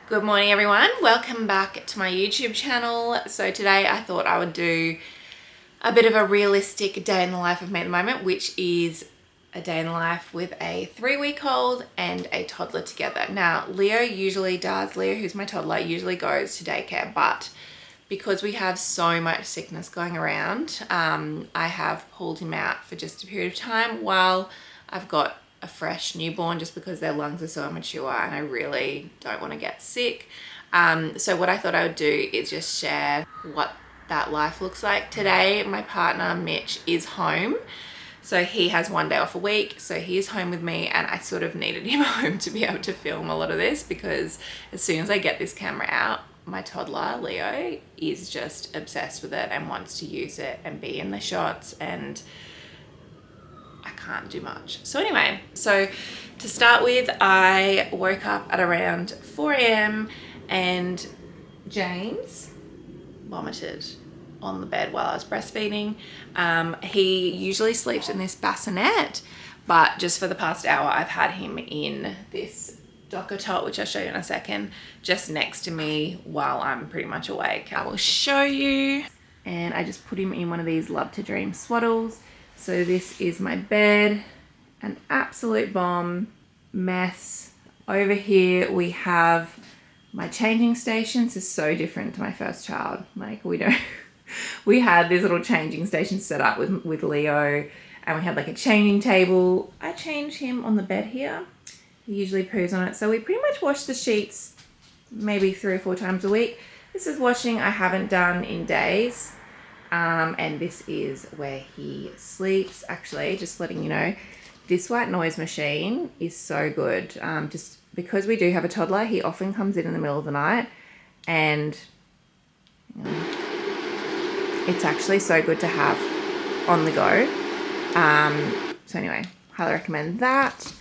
Good morning everyone, welcome back to my YouTube channel. So today I thought I would do a bit of a realistic day in the life of me at the moment, which is a day in the life with a 3-week-old and a toddler together. Now Leo, who's my toddler, usually goes to daycare, but because we have so much sickness going around, I have pulled him out for just a period of time while I've got a fresh newborn, just because their lungs are so immature and I really don't want to get sick. So what I thought I would do is just share what that life looks like. Today my partner Mitch is home, so he has 1 day off a week, so he is home with me, and I sort of needed him home to be able to film a lot of this, because as soon as I get this camera out, my toddler Leo is just obsessed with it and wants to use it and be in the shots, and I can't do much. So anyway, so to start with, I woke up at around 4 a.m. and James vomited on the bed while I was breastfeeding. He usually sleeps in this bassinet, but just for the past hour I've had him in this Docker tot, which I'll show you in a second, just next to me while I'm pretty much awake. I will show you. And I just put him in one of these Love to Dream swaddles. So this is my bed, an absolute bomb mess. Over here we have my changing station. This is so different to my first child. Like we had this little changing station set up with Leo, and we had like a changing table. I change him on the bed here. He usually poos on it. So we pretty much wash the sheets maybe 3 or 4 times a week. This is washing I haven't done in days. And this is where he sleeps. Actually, just letting you know, this white noise machine is so good. Just because we do have a toddler, he often comes in the middle of the night, and it's actually so good to have on the go. So anyway, highly recommend that.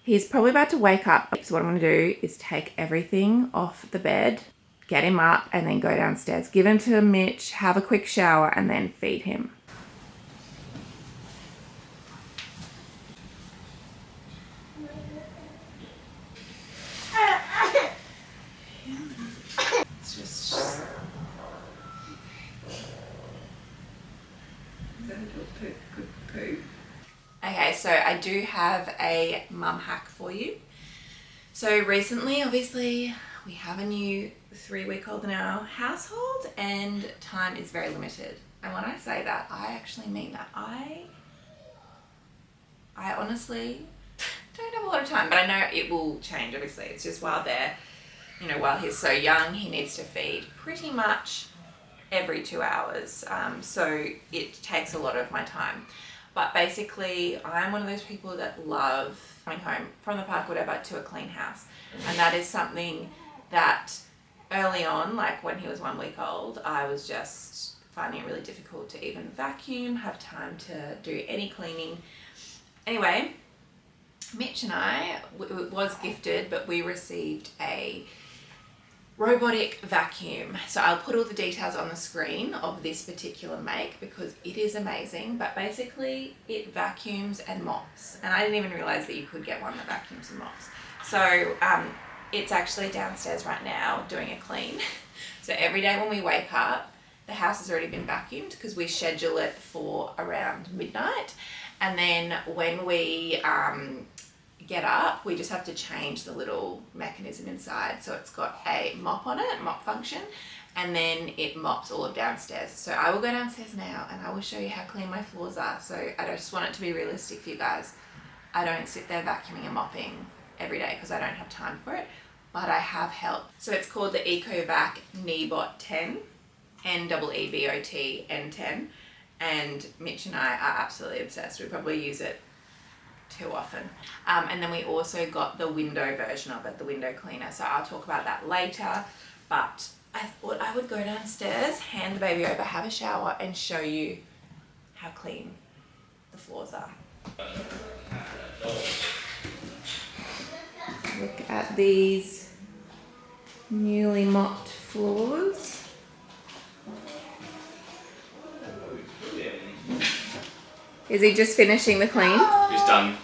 He's probably about to wake up, so what I'm going to do is take everything off the bed, get him up, and then go downstairs, give him to Mitch, have a quick shower, and then feed him. It's just... Good poo. Okay, so I do have a mum hack for you. So recently, obviously, we have a new 3-week-old in our household and time is very limited. And when I say that, I actually mean that. I honestly don't have a lot of time, but I know it will change, obviously. It's just while while he's so young, he needs to feed pretty much every 2 hours. So it takes a lot of my time. But basically, I'm one of those people that love coming home from the park, whatever, to a clean house. And that is something that early on, like when he was 1 week old, I was just finding it really difficult to even vacuum, have time to do any cleaning. Anyway, Mitch and I was gifted, but we received a robotic vacuum. So I'll put all the details on the screen of this particular make because it is amazing, but basically it vacuums and mops, and I didn't even realize that you could get one that vacuums and mops. So it's actually downstairs right now doing a clean. So every day when we wake up, the house has already been vacuumed because we schedule it for around midnight, and then when we get up, we just have to change the little mechanism inside, so it's got a mop on it, mop function, and then it mops all of downstairs. So I will go downstairs now and I will show you how clean my floors are. So I just want it to be realistic for you guys. I don't sit there vacuuming and mopping every day because I don't have time for it, but I have help. So it's called the Ecovacs Kneebot 10, N-E-E-B-O-T N10, and Mitch and I are absolutely obsessed. We probably use it too often. And then we also got the window version of it, the window cleaner. So I'll talk about that later, but I thought I would go downstairs, hand the baby over, have a shower, and show you how clean the floors are. Look at these newly mopped floors. Is he just finishing the clean? He's done.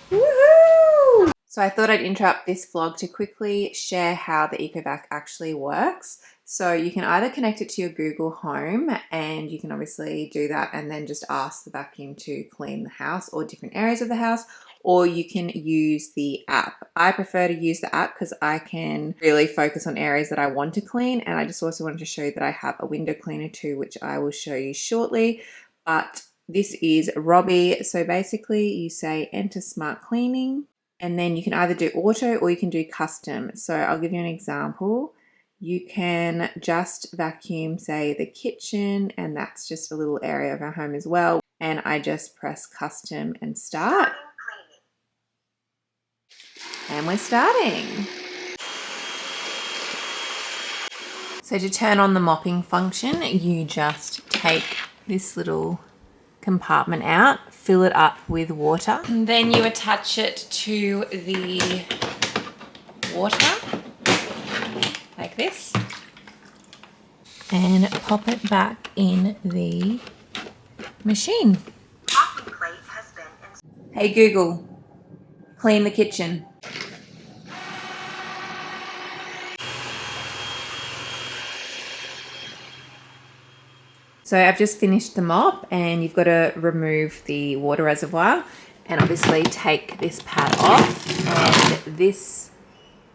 Woohoo! So I thought I'd interrupt this vlog to quickly share how the Ecovac actually works. So you can either connect it to your Google Home, and you can obviously do that and then just ask the vacuum to clean the house or different areas of the house, or you can use the app. I prefer to use the app because I can really focus on areas that I want to clean, and I just also wanted to show you that I have a window cleaner too, which I will show you shortly. But this is Robbie. So basically you say enter smart cleaning, and then you can either do auto or you can do custom. So I'll give you an example. You can just vacuum, say, the kitchen, and that's just a little area of our home as well. And I just press custom and start. And we're starting. So to turn on the mopping function, you just take this little compartment out, fill it up with water, and then you attach it to the water like this and pop it back in the machine. Hey Google, clean the kitchen. So I've just finished the mop, and you've got to remove the water reservoir and obviously take this pad off, and this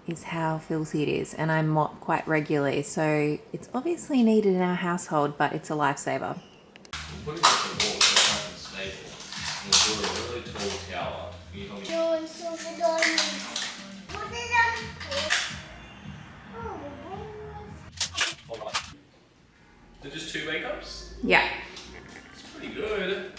is how filthy it is, and I mop quite regularly, so it's obviously needed in our household, but it's a lifesaver. We'll put it up the wall so it's nice and stable. We'll build a really tall tower. They're just 2 makeups? Yeah. It's pretty good.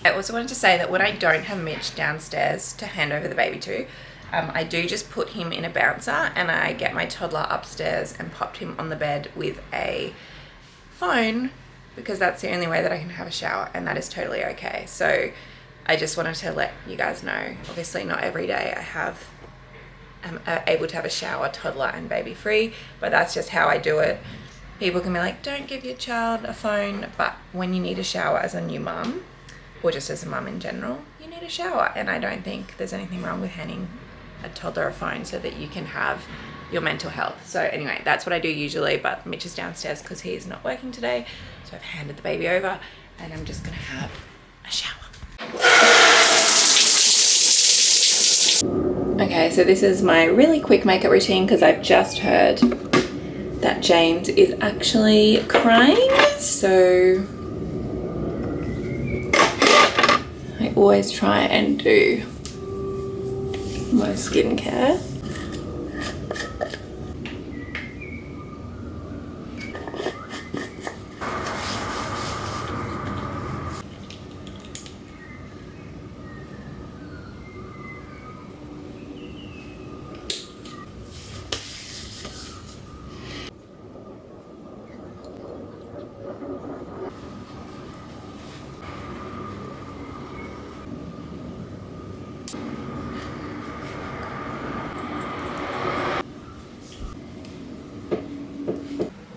I also wanted to say that when I don't have Mitch downstairs to hand over the baby to, I do just put him in a bouncer, and I get my toddler upstairs and popped him on the bed with a phone, because that's the only way that I can have a shower, and that is totally okay. So I just wanted to let you guys know, obviously not every day I'm able to have a shower toddler and baby free, but that's just how I do it. People can be like, don't give your child a phone, but when you need a shower as a new mum, or just as a mum in general, you need a shower, and I don't think there's anything wrong with handing a toddler a phone so that you can have your mental health. So anyway, that's what I do usually, but Mitch is downstairs because he's not working today, so I've handed the baby over, and I'm just gonna have a shower. Okay, so this is my really quick makeup routine because I've just heard that James is actually crying, so I always try and do my skincare.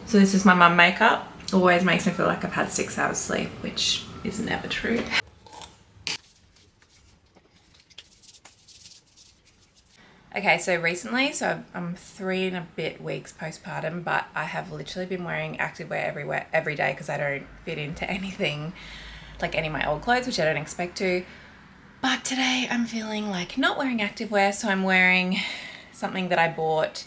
So this is my mum makeup. Always makes me feel like I've had 6 hours sleep, which is never true. Okay, so recently, I'm 3 and a bit weeks postpartum, but I have literally been wearing activewear every day because I don't fit into anything, like any of my old clothes, which I don't expect to. But today I'm feeling like not wearing activewear, so I'm wearing something that I bought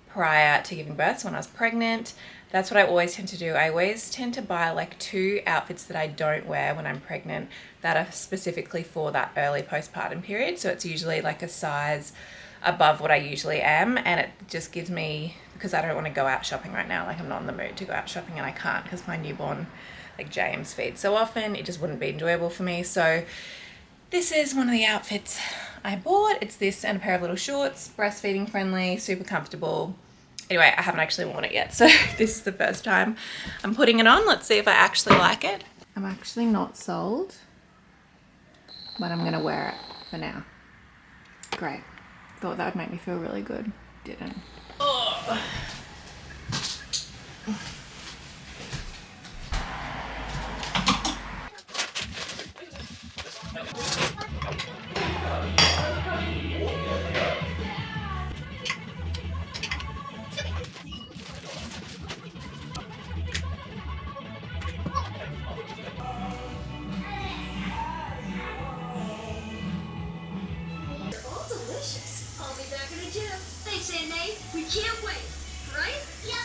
prior to giving birth, so when I was pregnant. That's what I always tend to do. I always tend to buy like 2 outfits that I don't wear when I'm pregnant that are specifically for that early postpartum period. So it's usually like a size above what I usually am, and it just gives me, because I don't want to go out shopping right now, like I'm not in the mood to go out shopping, and I can't because my newborn, like James, feeds so often, it just wouldn't be enjoyable for me. So this is one of the outfits I bought. It's this and a pair of little shorts, breastfeeding friendly, super comfortable. Anyway, I haven't actually worn it yet, so this is the first time I'm putting it on. Let's see if I actually like it. I'm actually not sold, but I'm gonna wear it for now. Great. Thought that would make me feel really good. Didn't. Oh.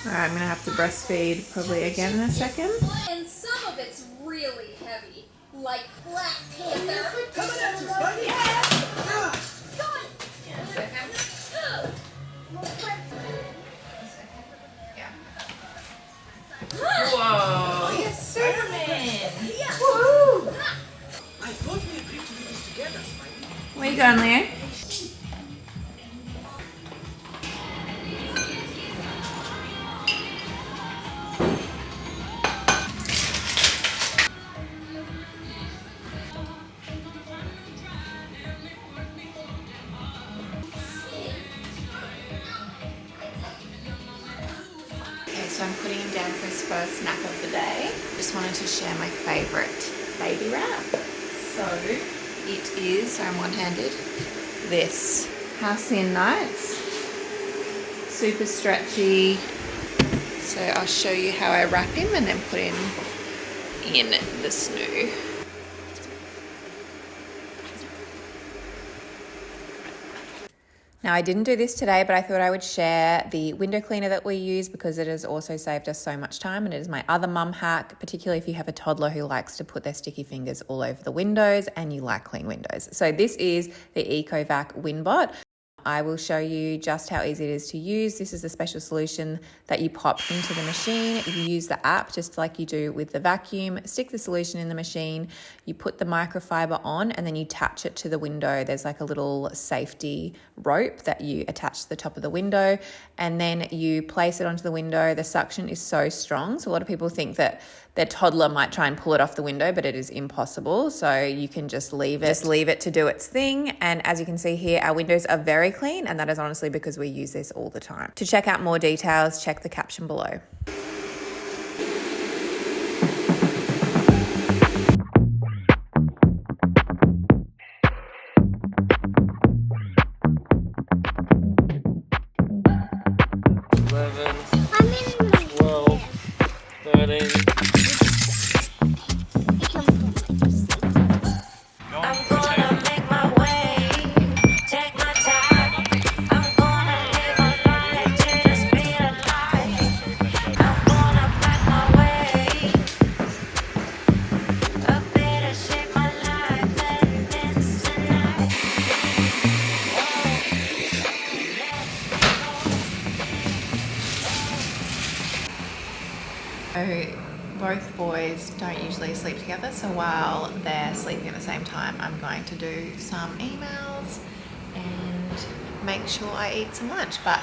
Alright, I'm gonna have to breastfeed probably again in a second. And some of it's really heavy, like Black Panther. Coming at you, Spidey! Yeah! Whoa, you're Superman! Woohoo! I thought we agreed to do this together, Spidey. Where you going, Leo? So I'm putting him down for his first nap of the day. Just wanted to share my favourite baby wrap. So it is, so I'm one-handed, this Halcyon Nights. Super stretchy. So I'll show you how I wrap him and then put him in the snoo. Now I didn't do this today, but I thought I would share the window cleaner that we use because it has also saved us so much time, and it is my other mum hack, particularly if you have a toddler who likes to put their sticky fingers all over the windows and you like clean windows. So this is the Ecovac WinBot. I will show you just how easy it is to use. This is a special solution that you pop into the machine. You use the app just like you do with the vacuum, stick the solution in the machine, you put the microfiber on and then you attach it to the window. There's like a little safety rope that you attach to the top of the window and then you place it onto the window. The suction is so strong. So a lot of people think that their toddler might try and pull it off the window, but it is impossible. So you can just leave it to do its thing. And as you can see here, our windows are very clean, and that is honestly because we use this all the time. To check out more details, check the caption below. So both boys don't usually sleep together, so while they're sleeping at the same time, I'm going to do some emails and make sure I eat some lunch. But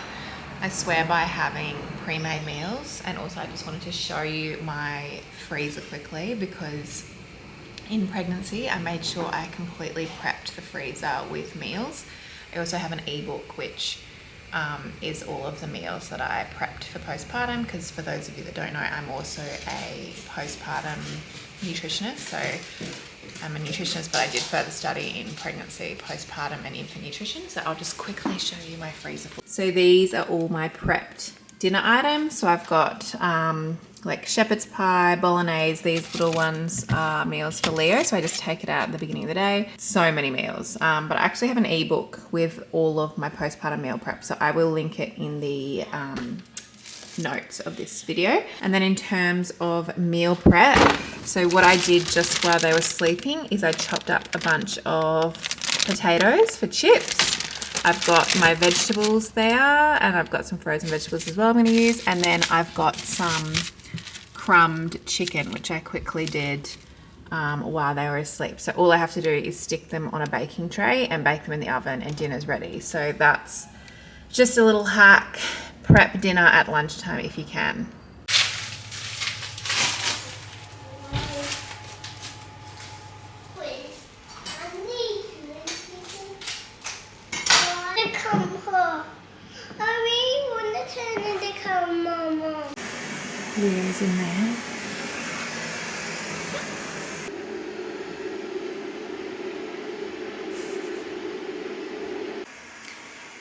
I swear by having pre-made meals, and also I just wanted to show you my freezer quickly because in pregnancy I made sure I completely prepped the freezer with meals. I also have an ebook which is all of the meals that I prepped for postpartum, because for those of you that don't know, I'm also a postpartum nutritionist. So I'm a nutritionist, but I did further study in pregnancy, postpartum and infant nutrition. So I'll just quickly show you my freezer. So these are all my prepped dinner items. So I've got like shepherd's pie, bolognese. These little ones are meals for Leo, so I just take it out at the beginning of the day. So many meals, but I actually have an ebook with all of my postpartum meal prep, so I will link it in the notes of this video. And then in terms of meal prep, so what I did just while they were sleeping is I chopped up a bunch of potatoes for chips. I've got my vegetables there, and I've got some frozen vegetables as well I'm going to use, and then I've got some crumbed chicken, which I quickly did while they were asleep. So all I have to do is stick them on a baking tray and bake them in the oven, and dinner's ready. So that's just a little hack. Prep dinner at lunchtime if you can. Leo's in there.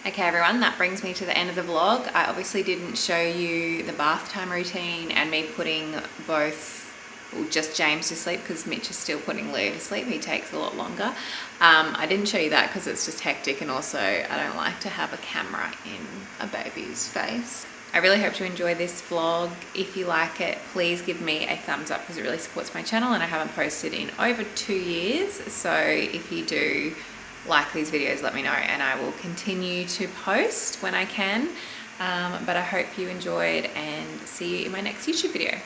Okay everyone, that brings me to the end of the vlog. I obviously didn't show you the bath time routine and me putting both well, just James to sleep because Mitch is still putting Leo to sleep. He takes a lot longer. I didn't show you that because it's just hectic, and also I don't like to have a camera in a baby's face. I really hope you enjoy this vlog. If you like it, please give me a thumbs up because it really supports my channel, and I haven't posted in over 2 years. So if you do like these videos, let me know and I will continue to post when I can. But I hope you enjoyed, and see you in my next YouTube video.